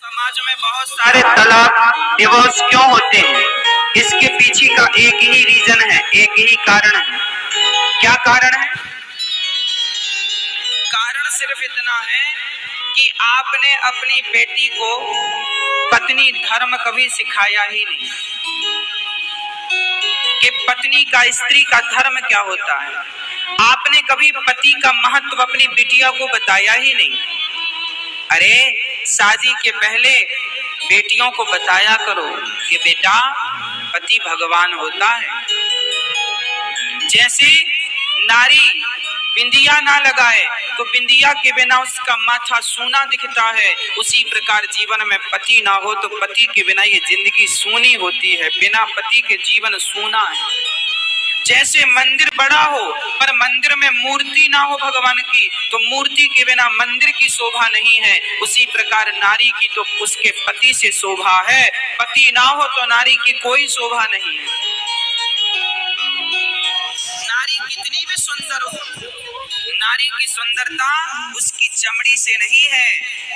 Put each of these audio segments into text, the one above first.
समाज में बहुत सारे तलाक डिवोर्स क्यों होते हैं? इसके पीछे का एक ही रीजन है, एक ही कारण है। क्या कारण है? कारण सिर्फ इतना है कि आपने अपनी बेटी को पत्नी धर्म कभी सिखाया ही नहीं कि पत्नी का, स्त्री का धर्म क्या होता है। आपने कभी पति का महत्व अपनी बिटिया को बताया ही नहीं। अरे शादी के पहले बेटियों को बताया करो कि बेटा पति भगवान होता है। जैसे नारी बिंदिया ना लगाए तो बिंदिया के बिना उसका माथा सूना दिखता है, उसी प्रकार जीवन में पति ना हो तो पति के बिना ये जिंदगी सूनी होती है। बिना पति के जीवन सूना है। जैसे मंदिर बड़ा हो पर मंदिर में मूर्ति ना हो भगवान की तो मूर्ति के बिना मंदिर की शोभा नहीं है, उसी प्रकार नारी की तो उसके पति से शोभा है। पति ना हो तो नारी की कोई शोभा नहीं है। नारी कितनी भी सुंदर हो, नारी की सुंदरता उसकी चमड़ी से नहीं है,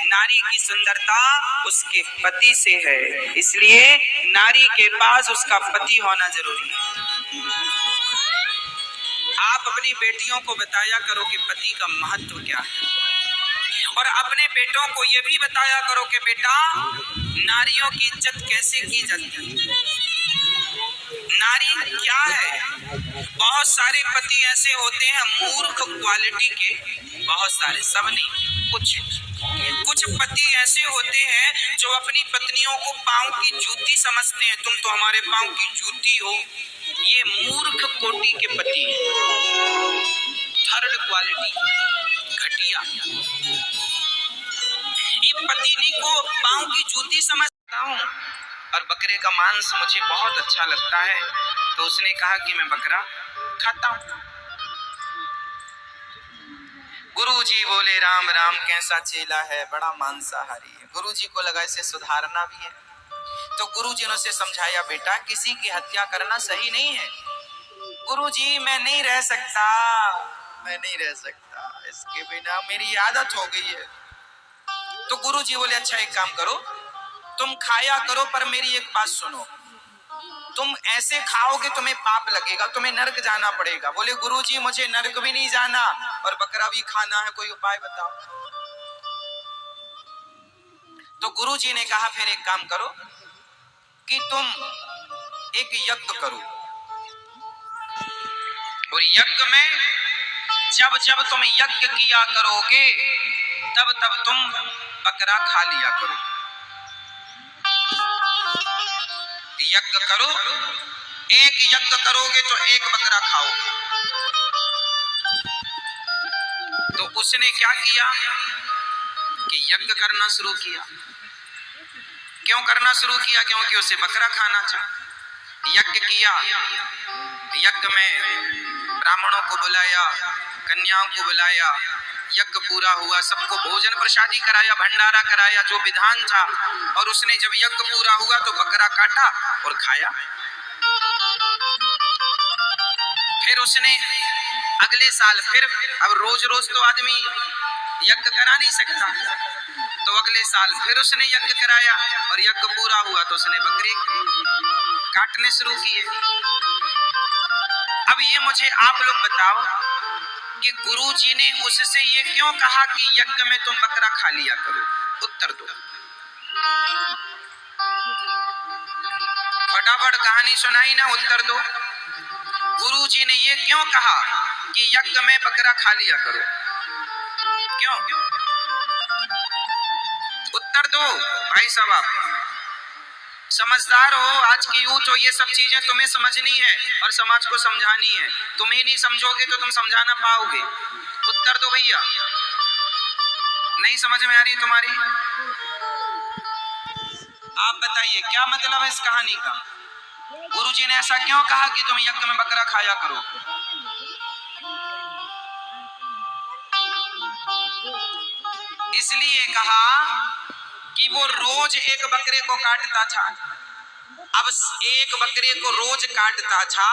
नारी की सुंदरता उसके पति से है। इसलिए नारी के पास उसका पति होना जरूरी है। आप अपनी बेटियों को बताया करो कि पति का महत्व क्या है, और अपने बेटों को यह भी बताया करो कि बेटा नारियों की इज्जत कैसे की जाती है, नारी क्या है। बहुत सारे पति ऐसे होते हैं मूर्ख क्वालिटी के, बहुत सारे, सब नहीं, कुछ पति ऐसे होते हैं जो अपनी पत्नियों को पांव की जूती समझते हैं। तुम तो हमारे पांव की जूती हो। ये मूर्ख कोटि के पति, थर्ड क्वालिटी, घटिया। ये पत्नी को पांव की जूती समझता हूँ और बकरे का मांस मुझे बहुत अच्छा लगता है, तो उसने कहा कि मैं बकरा खाता हूँ। गुरुजी बोले राम राम कैसा चेला है, बड़ा मांसाहारी है। गुरुजी को लगा इसे सुधारना भी है, तो गुरुजी ने उसे समझाया, बेटा किसी की हत्या करना सही नहीं है। गुरुजी मैं नहीं रह सकता, मैं नहीं रह सकता, इसके बिना मेरी आदत हो गई है। तो गुरुजी बोले अच्छा एक काम करो, तुम खाया करो पर मेरी एक बात सुनो, तुम ऐसे खाओगे तुम्हें पाप लगेगा, तुम्हें नरक जाना पड़ेगा। बोले गुरुजी मुझे नरक भी नहीं जाना और बकरा भी खाना है, कोई उपाय बताओ। तो गुरुजी ने कहा फिर एक काम करो कि तुम एक यज्ञ करो, और यज्ञ में जब जब तुम यज्ञ किया करोगे तब तब तुम बकरा खा लिया करो। यज्ञ करो, एक यज्ञ करोगे तो एक बकरा खाओगे। तो उसने क्या किया कि यज्ञ करना शुरू किया। क्यों करना शुरू किया? क्योंकि उसे बकरा खाना था। यज्ञ किया, यज्ञ में ब्राह्मणों को बुलाया, कन्याओं को बुलाया, यज्ञ पूरा हुआ, सबको भोजन प्रसादी कराया, भंडारा कराया, जो विधान था। और उसने जब यज्ञ पूरा हुआ तो बकरा काटा और खाया। फिर उसने अगले साल फिर, अब रोज रोज तो आदमी यज्ञ करा नहीं सकता, तो अगले साल फिर उसने यज्ञ कराया और यज्ञ पूरा हुआ तो उसने बकरी काटने शुरू किए। अब ये मुझे आप लोग बताओ कि गुरुजी ने उससे ये क्यों कहा कि यज्ञ में तुम बकरा खा लिया करो? उत्तर दो, फटाफट कहानी सुनाई ना, उत्तर दो। गुरुजी ने ये क्यों कहा कि यज्ञ में बकरा खा लिया करो? क्यों? उत्तर दो भाई साहब, आप समझदार हो, आज की यूथ हो, ये सब चीजें तुम्हें समझनी है और समाज को समझानी है। तुम ही नहीं समझोगे तो तुम समझा ना पाओगे। उत्तर दो भैया, नहीं समझ में आ रही तुम्हारी? आप बताइए क्या मतलब है इस कहानी का? गुरुजी ने ऐसा क्यों कहा कि तुम यज्ञ में बकरा खाया करो? इसलिए कहा कि वो रोज एक बकरे को काटता था। अब एक बकरे को रोज काटता था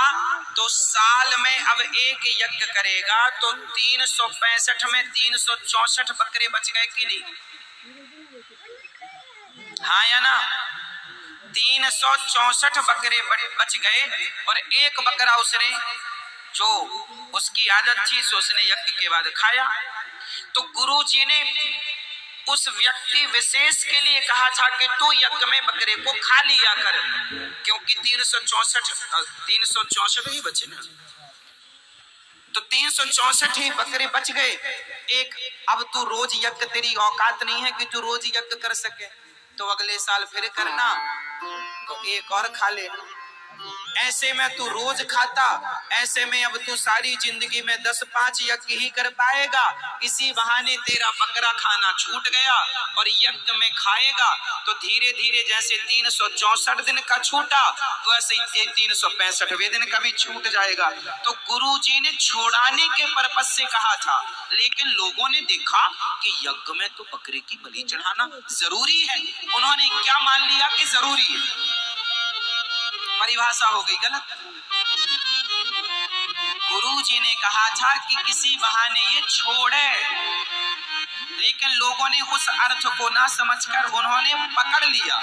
तो साल में अब एक यज्ञ करेगा तो 365 में 364 बकरे बच गए कि नहीं? हाँ या ना? 364 बकरे बच गए और एक बकरा उसने, जो उसकी आदत थी, सो उसने यज्ञ के बाद खाया। तो गुरु जी ने उस व्यक्ति विशेष के लिए कहा था कि तू यज्ञ में बकरे को खा लिया कर, क्योंकि 364 ही बचे ना, तो 364 ही बकरे बच गए। एक, अब तू रोज यज्ञ, तेरी औकात नहीं है कि तू रोज यज्ञ कर सके, तो अगले साल फिर करना, तो एक और खा ले। ऐसे में तू रोज खाता, ऐसे में अब तू सारी जिंदगी में 10-5 यज्ञ ही कर पाएगा। इसी बहाने तेरा बकरा खाना छूट गया और यज्ञ में खाएगा तो धीरे धीरे जैसे 364 दिन का छूटा, वैसे ही 365वें दिन का भी छूट जाएगा। तो गुरु जी ने छोड़ाने के पर्पस से कहा था, लेकिन लोगों ने देखा कि यज्ञ में तो बकरे की बलि चढ़ाना जरूरी है, उन्होंने क्या मान लिया कि जरूरी है। परिभाषा हो गई गलत। गुरु जी ने कहा था कि किसी बहाने ये छोड़े, लेकिन लोगों ने उस अर्थ को ना समझकर उन्होंने पकड़ लिया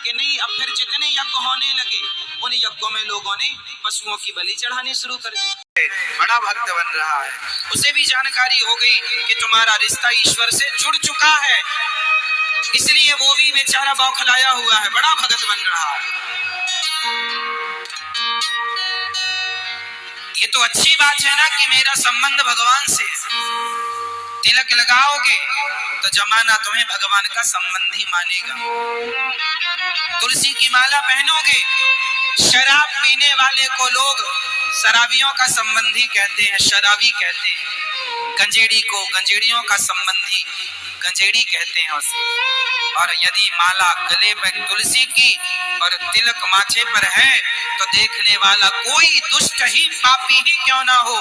कि नहीं, अब फिर जितने यज्ञ होने लगे उन यज्ञों में लोगों ने पशुओं की बलि चढ़ानी शुरू कर दी। बड़ा भक्त बन रहा है, उसे भी जानकारी हो गई कि तुम्हारा रिश्ता ईश्वर से जुड़ चुका है, इसलिए वो भी बेचारा बौखलाया हुआ है, बड़ा भगत बन रहा है। ये तो अच्छी बात है ना कि मेरा संबंध भगवान से। तिलक लगाओगे तो जमाना तुम्हें भगवान का संबंधी मानेगा। तुलसी की माला पहनोगे, शराब पीने वाले को लोग शराबियों का संबंधी कहते हैं, शराबी कहते हैं। गंजेड़ी को गंजेड़ियों का संबंधी गंजेड़ी कहते हैं उसे। और यदि माला गले में तुलसी की और तिलक माथे पर है तो देखने वाला कोई दुष्ट ही पापी ही क्यों ना हो,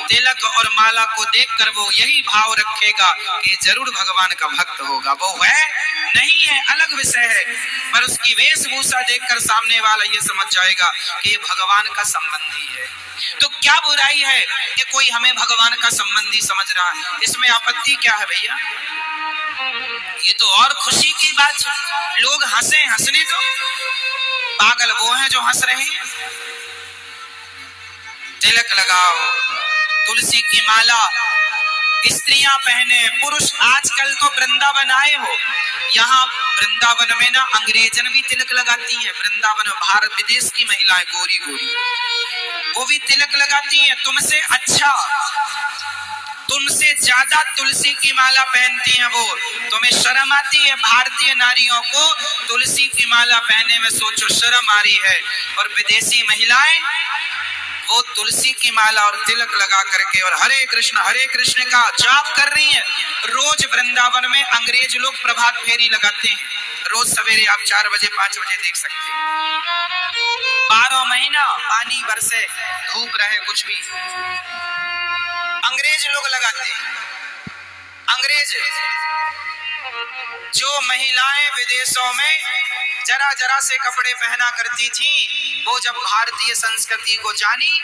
तिलक और माला को देखकर वो यही भाव रखेगा कि जरूर भगवान का भक्त होगा। वो है नहीं है अलग विषय है, पर उसकी वेशभूषा देखकर सामने वाला ये समझ जाएगा कि ये भगवान का संबंधी है। तो क्या बुराई है कि कोई हमें भगवान का संबंधी समझ रहा है, इसमें आपत्ति क्या है भैया? ये तो और खुशी की बात है। लोग हंसे, हंसने दो, पागल वो हैं जो हंस रहे हैं। तिलक लगाओ, तुलसी की माला स्त्रियां पहने, पुरुष। आजकल तो वृंदावन आए हो, यहाँ वृंदावन में ना अंग्रेजन भी तिलक लगाती है। वृंदावन भारत विदेश की महिलाएं गोरी गोरी, वो भी तिलक लगाती हैं। तुमसे अच्छा, तुमसे ज्यादा तुलसी की माला पहनती हैं वो। तुम्हें शर्म आती है भारतीय नारियों को तुलसी की माला पहनने में? सोचो, शर्म आ रही है। और विदेशी महिलाएं वो तुलसी की माला और तिलक लगा करके और हरे कृष्ण का जाप कर रही हैं। रोज वृंदावन में अंग्रेज लोग प्रभात फेरी लगाते हैं, रोज सवेरे आप 4 बजे 5 बजे देख सकते हैं। 12 महीना पानी बरसे, धूप रहे, कुछ भी अंग्रेज लोग लगाते हैं। अंग्रेज जो महिलाएं विदेशों में जरा जरा से कपड़े पहना करती थी, वो जब भारतीय संस्कृति को जानी